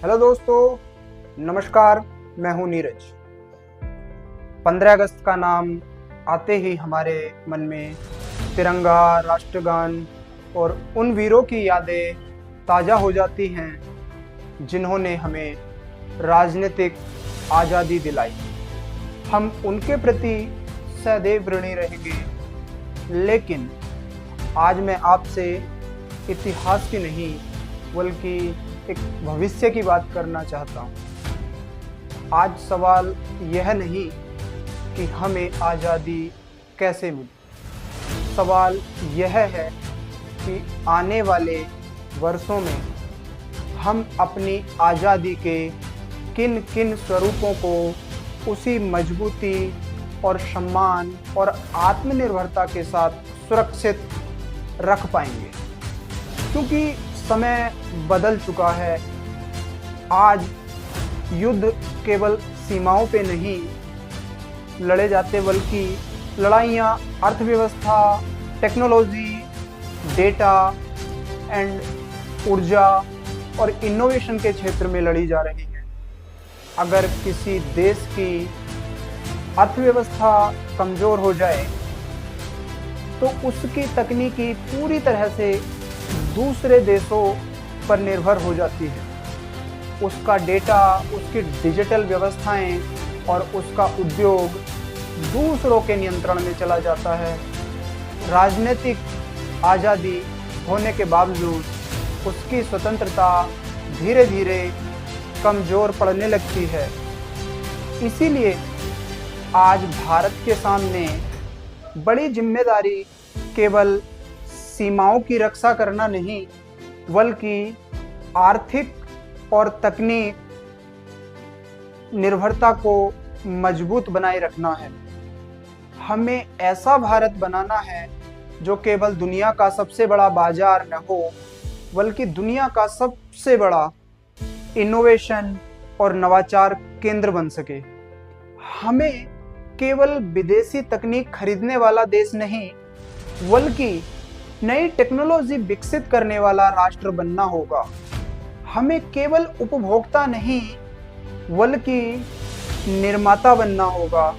Hello दोस्तों, नमस्कार। मैं हूं नीरज। 15 अगस्त का नाम आते ही हमारे मन में तिरंगा, राष्ट्रगान और उन वीरों की यादें ताज़ा हो जाती हैं जिन्होंने हमें राजनीतिक आज़ादी दिलाई। हम उनके प्रति सदैव ऋणी रहेंगे। लेकिन आज मैं आपसे इतिहास की नहीं बल्कि एक भविष्य की बात करना चाहता हूँ। आज सवाल यह नहीं कि हमें आज़ादी कैसे मिली, सवाल यह है कि आने वाले वर्षों में हम अपनी आज़ादी के किन किन स्वरूपों को उसी मजबूती और सम्मान और आत्मनिर्भरता के साथ सुरक्षित रख पाएंगे। क्योंकि समय बदल चुका है। आज युद्ध केवल सीमाओं पे नहीं लड़े जाते, बल्कि लड़ाइयाँ अर्थव्यवस्था, टेक्नोलॉजी, डेटा एंड ऊर्जा और इनोवेशन के क्षेत्र में लड़ी जा रही है। अगर किसी देश की अर्थव्यवस्था कमज़ोर हो जाए तो उसकी तकनीकी पूरी तरह से दूसरे देशों पर निर्भर हो जाती है। उसका डेटा, उसकी डिजिटल व्यवस्थाएं और उसका उद्योग दूसरों के नियंत्रण में चला जाता है। राजनीतिक आज़ादी होने के बावजूद उसकी स्वतंत्रता धीरे धीरे कमज़ोर पड़ने लगती है। इसीलिए आज भारत के सामने बड़ी जिम्मेदारी केवल सीमाओं की रक्षा करना नहीं, बल्कि आर्थिक और तकनीक निर्भरता को मजबूत बनाए रखना है। हमें ऐसा भारत बनाना है जो केवल दुनिया का सबसे बड़ा बाजार न हो, बल्कि दुनिया का सबसे बड़ा इनोवेशन और नवाचार केंद्र बन सके। हमें केवल विदेशी तकनीक खरीदने वाला देश नहीं, बल्कि नई टेक्नोलॉजी विकसित करने वाला राष्ट्र बनना होगा। हमें केवल उपभोक्ता नहीं बल्कि निर्माता बनना होगा।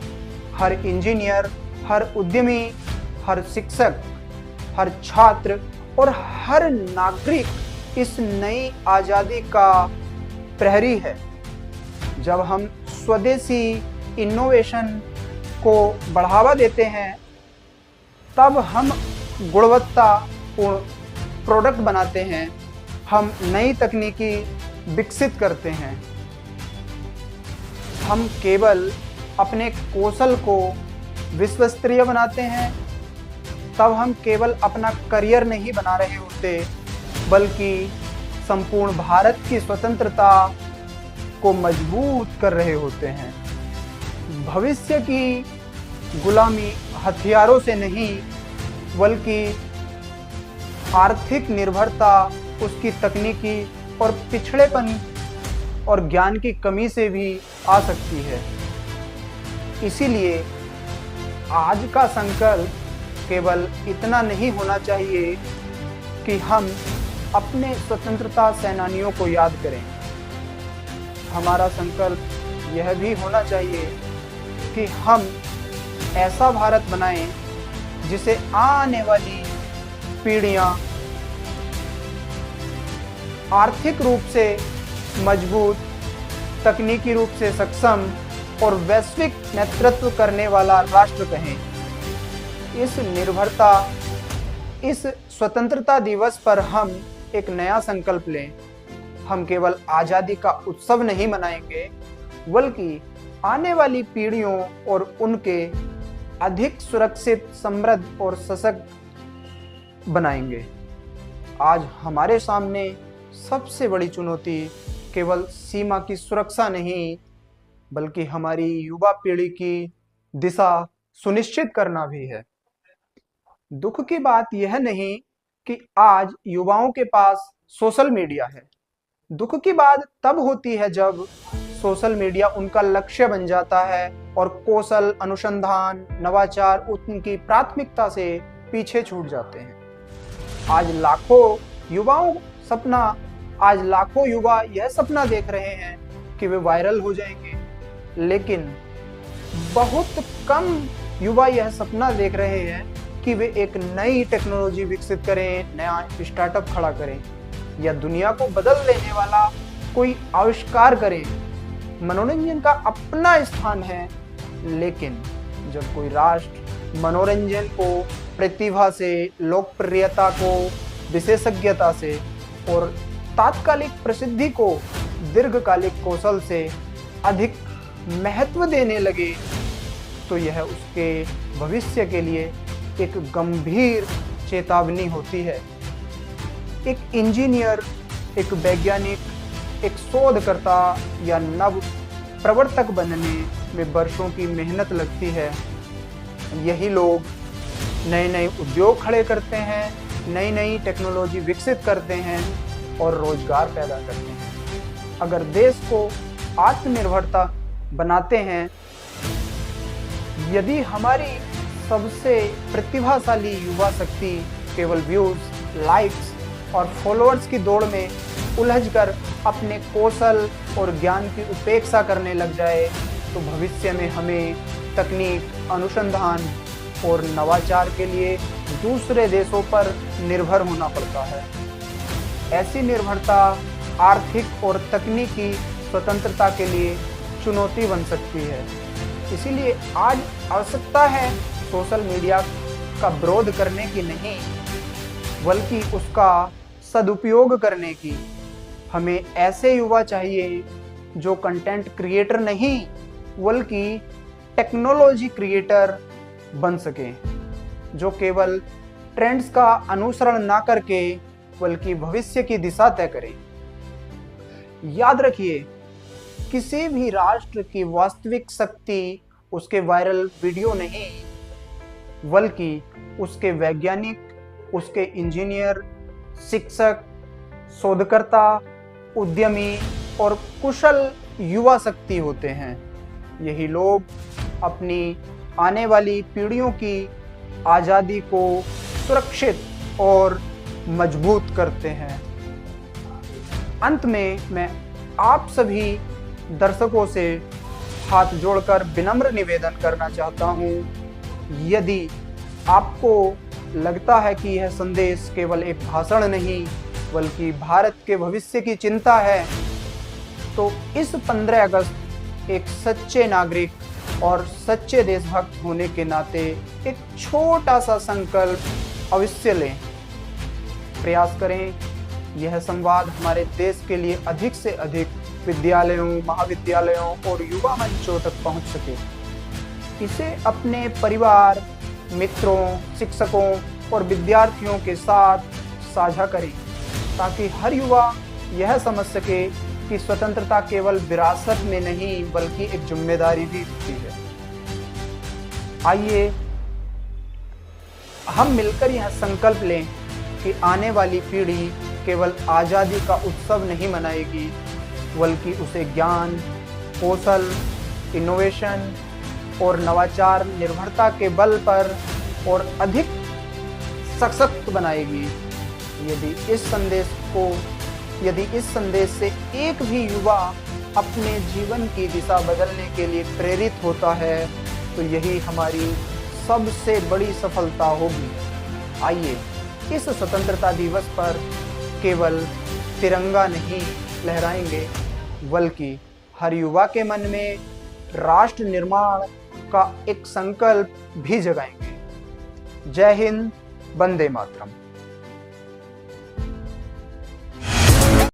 हर इंजीनियर, हर उद्यमी, हर शिक्षक, हर छात्र और हर नागरिक इस नई आज़ादी का प्रहरी है। जब हम स्वदेशी इनोवेशन को बढ़ावा देते हैं, तब हम गुणवत्तापूर्ण प्रोडक्ट बनाते हैं, हम नई तकनीकी विकसित करते हैं। हम केवल अपने कौशल को विश्वस्तरीय बनाते हैं, तब हम केवल अपना करियर नहीं बना रहे होते, बल्कि संपूर्ण भारत की स्वतंत्रता को मजबूत कर रहे होते हैं। भविष्य की गुलामी हथियारों से नहीं, बल्कि आर्थिक निर्भरता उसकी तकनीकी और पिछड़ेपन और ज्ञान की कमी से भी आ सकती है। इसीलिए आज का संकल्प केवल इतना नहीं होना चाहिए कि हम अपने स्वतंत्रता सेनानियों को याद करें। हमारा संकल्प यह भी होना चाहिए कि हम ऐसा भारत बनाएं जिसे आने वाली पीढ़ियां आर्थिक रूप से मजबूत, तकनीकी रूप से सक्षम और वैश्विक नेतृत्व करने वाला राष्ट्र कहें। इस निर्भरता, इस स्वतंत्रता दिवस पर हम एक नया संकल्प लें। हम केवल आज़ादी का उत्सव नहीं मनाएंगे, बल्कि आने वाली पीढ़ियों और उनके अधिक सुरक्षित, समृद्ध और सशक्त बनाएंगे। आज हमारे सामने सबसे बड़ी चुनौती केवल सीमा की सुरक्षा नहीं, बल्कि हमारी युवा पीढ़ी की दिशा सुनिश्चित करना भी है। दुख की बात यह नहीं कि आज युवाओं के पास सोशल मीडिया है। दुख की बात तब होती है जब सोशल मीडिया उनका लक्ष्य बन जाता है और कौशल, अनुसंधान, नवाचार उनकी प्राथमिकता से पीछे छूट जाते हैं। आज लाखों युवाओं सपना आज लाखों युवा यह सपना देख रहे हैं कि वे वायरल हो जाएंगे, लेकिन बहुत कम युवा यह सपना देख रहे हैं कि वे एक नई टेक्नोलॉजी विकसित करें, नया स्टार्टअप खड़ा करें या दुनिया को बदल देने वाला कोई आविष्कार करें। मनोरंजन का अपना स्थान है, लेकिन जब कोई राष्ट्र मनोरंजन को प्रतिभा से, लोकप्रियता को विशेषज्ञता से और तात्कालिक प्रसिद्धि को दीर्घकालिक कौशल से अधिक महत्व देने लगे, तो यह उसके भविष्य के लिए एक गंभीर चेतावनी होती है। एक इंजीनियर, एक वैज्ञानिक, एक शोधकर्ता या नव प्रवर्तक बनने में वर्षों की मेहनत लगती है। यही लोग नए नए उद्योग खड़े करते हैं, नई नई टेक्नोलॉजी विकसित करते हैं और रोजगार पैदा करते हैं। अगर देश को आत्मनिर्भरता बनाते हैं, यदि हमारी सबसे प्रतिभाशाली युवा शक्ति केवल व्यूज, लाइक्स और फॉलोअर्स की दौड़ में उलझकर अपने कौशल और ज्ञान की उपेक्षा करने लग जाए, तो भविष्य में हमें तकनीक, अनुसंधान और नवाचार के लिए दूसरे देशों पर निर्भर होना पड़ता है। ऐसी निर्भरता आर्थिक और तकनीकी स्वतंत्रता के लिए चुनौती बन सकती है। इसीलिए आज आवश्यकता है सोशल मीडिया का विरोध करने की नहीं, बल्कि उसका सदुपयोग करने की। हमें ऐसे युवा चाहिए जो कंटेंट क्रिएटर नहीं, बल्कि टेक्नोलॉजी क्रिएटर बन सके, जो केवल ट्रेंड्स का अनुसरण ना करके बल्कि भविष्य की दिशा तय करे। याद रखिए, किसी भी राष्ट्र की वास्तविक शक्ति उसके वायरल वीडियो नहीं, बल्कि उसके वैज्ञानिक, उसके इंजीनियर, शिक्षक, शोधकर्ता, उद्यमी और कुशल युवा शक्ति होते हैं। यही लोग अपनी आने वाली पीढ़ियों की आज़ादी को सुरक्षित और मजबूत करते हैं। अंत में मैं आप सभी दर्शकों से हाथ जोड़कर विनम्र निवेदन करना चाहता हूँ, यदि आपको लगता है कि यह संदेश केवल एक भाषण नहीं बल्कि भारत के भविष्य की चिंता है, तो इस 15 अगस्त एक सच्चे नागरिक और सच्चे देशभक्त होने के नाते एक छोटा सा संकल्प अवश्य लें। प्रयास करें यह संवाद हमारे देश के लिए अधिक से अधिक विद्यालयों, महाविद्यालयों और युवा मंचों तक पहुंच सके। इसे अपने परिवार, मित्रों, शिक्षकों और विद्यार्थियों के साथ साझा करें, ताकि हर युवा यह समझ सके कि स्वतंत्रता केवल विरासत में नहीं बल्कि एक जिम्मेदारी भी होती है। आइए हम मिलकर यह संकल्प लें कि आने वाली पीढ़ी केवल आज़ादी का उत्सव नहीं मनाएगी, बल्कि उसे ज्ञान, कौशल, इनोवेशन और नवाचार निर्भरता के बल पर और अधिक सशक्त बनाएगी। यदि इस संदेश से एक भी युवा अपने जीवन की दिशा बदलने के लिए प्रेरित होता है, तो यही हमारी सबसे बड़ी सफलता होगी। आइए इस स्वतंत्रता दिवस पर केवल तिरंगा नहीं लहराएंगे, बल्कि हर युवा के मन में राष्ट्र निर्माण का एक संकल्प भी जगाएंगे। जय हिंद, वंदे मातरम।